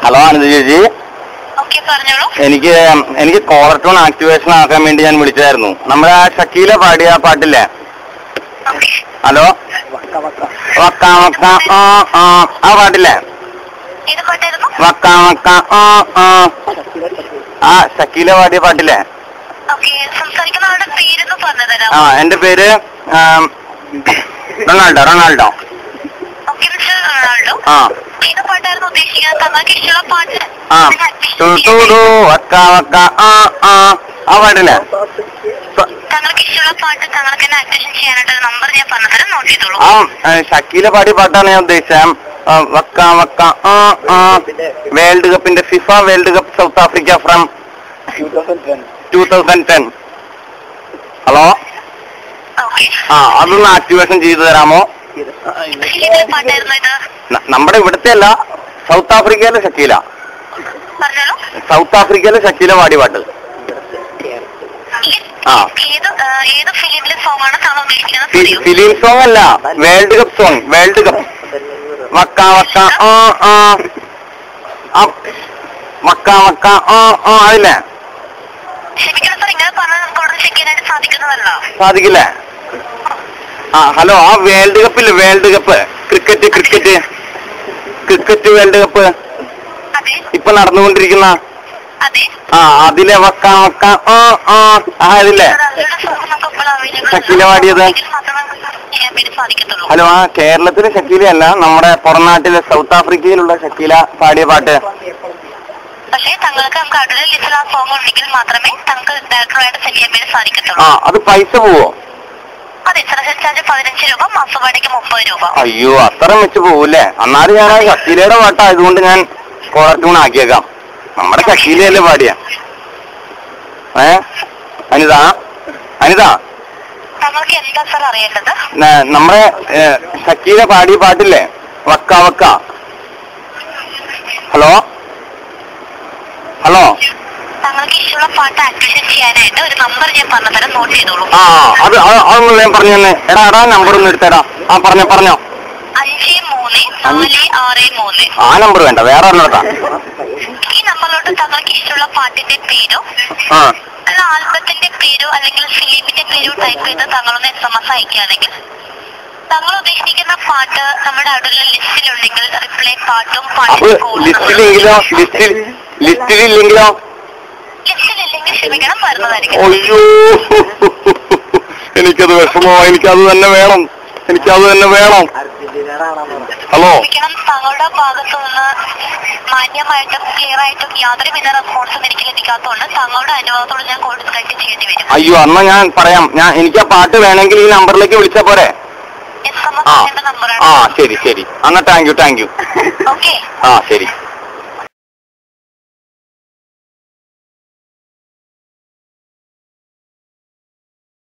Hello അനന്ത ചേച്ചി, എനിക്ക് collar tune activation ആക്കാൻ വേണ്ടി ഞാൻ വിളിച്ചായിരുന്നു. നമ്മുടെ ആ ഷക്കീല പാടിയ പാട്ടില്ലേ? ഹലോ, വക്ക വക്ക ആ പാട്ടില്ലേ? വക്ക വക്ക ആ ഷക്കീല പാടിയ പാട്ടില്ലേ? ആ, എന്റെ പേര് റൊണാൾഡോ. ആ വക്ക വക്ക ആ പാട്ടില്ലേ? ആ ഷക്കീല പാടിയ പാട്ടാണ് ഞാൻ ഉദ്ദേശിച്ചത്. വക്ക വക്ക വേൾഡ് കപ്പിന്റെ FIFA world cup south Africa from 2010. Hello, ആ അതൊന്ന് ആക്ടിവേഷൻ ചെയ്തു തരാമോ? നമ്മുടെ ഇവിടുത്തെ അല്ല, സൗത്ത് ആഫ്രിക്കയിലെ ഷക്കീല. സൗത്ത് ആഫ്രിക്കയിലെ ഷക്കീല പാടിയ പാട്ട്. ആ, ഫിലിം സോങ് അല്ല, world cup song. World cup waka waka waka waka അതില്ലേ? സാധിക്കില്ലേ? ആ ഹലോ, ആ വേൾഡ് കപ്പില്ലേ, world cup cricket world cup ഇപ്പൊ നടന്നുകൊണ്ടിരിക്കുന്ന ആ അതിലെ വക്ക വക്ക അതില്ലേ ഷക്കീല പാടിയത്? ഹലോ, ആ കേരളത്തിലെ ഷക്കീല അല്ല, നമ്മുടെ പുറം നാട്ടിലെ സൗത്ത് ആഫ്രിക്കയിലുള്ള ഷക്കീല പാടിയ പാട്ട്. ആ, അത് പൈസ പോവോ? അയ്യോ, അത്ര വെച്ച് പോവൂല്ലേ? എന്നാലും ഞാൻ ആ ഷക്കീലയുടെ പാട്ടായതുകൊണ്ട് ഞാൻ കോളർ ട്യൂൺ ആക്കിയേക്കാം. നമ്മുടെ ഷക്കീലയല്ലേ പാടിയ? അനിത നമ്മുടെ ഷക്കീല പാടിയ പാട്ടില്ലേ, വക്ക വക്ക? ഹലോ ആ അതൊന്നും ഞാൻ പറഞ്ഞു തന്നെ. എടാ നമ്പർ ഒന്ന് എടുത്തേടാ. ആ പറഞ്ഞോ. ആ നമ്പർ വേണ്ട, വേറെ ഒന്നോട്ടാ. ഈ നമ്പറിലോട്ട് താങ്കൾക്ക് ഇഷ്ടമുള്ള പാട്ടിന്റെ പേരോ ആൽബത്തിന്റെ പേരോ അല്ലെങ്കിൽ ഫിലിമിന്റെ പേരോ ടൈപ്പ് ചെയ്ത് താങ്കളൊന്ന് SMS അയക്കുകയാണെങ്കിൽ താങ്കൾ ഉദ്ദേശിക്കുന്ന പാട്ട് നമ്മുടെ അടുത്തുള്ള ലിസ്റ്റിലുണ്ടെങ്കിൽ റിപ്ലൈ പാട്ടും ലിസ്റ്റിലില്ലെങ്കിലോ ക്ഷമിക്കണം, വരുന്നതായിരിക്കും. അയ്യോ, എനിക്കത് വിഷമോ. എനിക്കത് തന്നെ വേണം. ഹലോ, താങ്കളുടെ ഭാഗത്തു നിന്ന് മാന്യമായിട്ടും ക്ലിയർ ആയിട്ടും യാതൊരുവിധ റെസ്പോൺസും എനിക്ക് ലഭിക്കാത്തതുകൊണ്ട് താങ്കളുടെ അനുഭവത്തോട് ഞാൻ കോൾ ഡിസ്കണക്ട് ചെയ്യേണ്ടി വരും. അയ്യോ, എന്നാ ഞാൻ പറയാം. എനിക്ക് ആ പാട്ട് വേണമെങ്കിൽ ഈ നമ്പറിലേക്ക് വിളിച്ചാ പോരെ? ആ ശരി. എന്നാ താങ്ക് യു. ആ ശരി.